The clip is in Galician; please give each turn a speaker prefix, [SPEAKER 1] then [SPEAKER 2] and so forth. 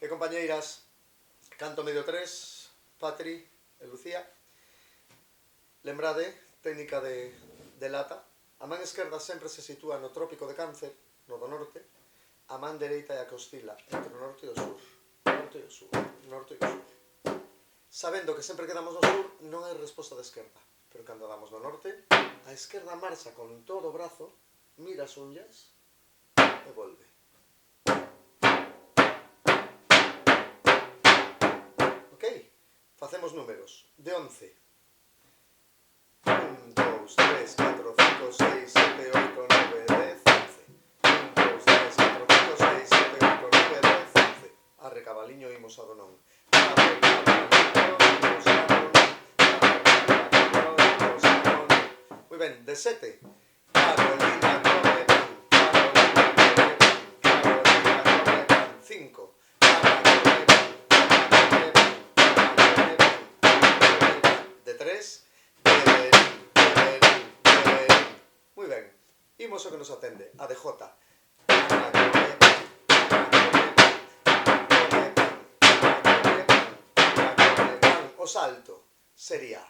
[SPEAKER 1] E compañeiras, canto medio 3, Patri e Lucía. Lembrade, técnica de lata. A man esquerda sempre se sitúa no trópico de Cáncer, no do norte. A man dereita é a que oscila entre o norte e o sur. Norte e o sur, norte e o sur. Sabendo que sempre quedamos no sur, non hai resposta da esquerda. Pero cando damos no norte, a esquerda marcha con todo o brazo, mira as unhas e volve. Ok? Facemos números. De 11. 1, 2, 3, 4, 5, 6, 7, 8, 9, 10, 11. 1, 2, 3, 4, 5, 6, 7, 8, 9, 10, 11. Arre cabaliño imos a do non. Moi ben, de 7. Carolina corre pan, Carolina corre pan, Carolina corre pan. 5. De 3. Moi ben, imos o que nos atende, a de J. O salto sería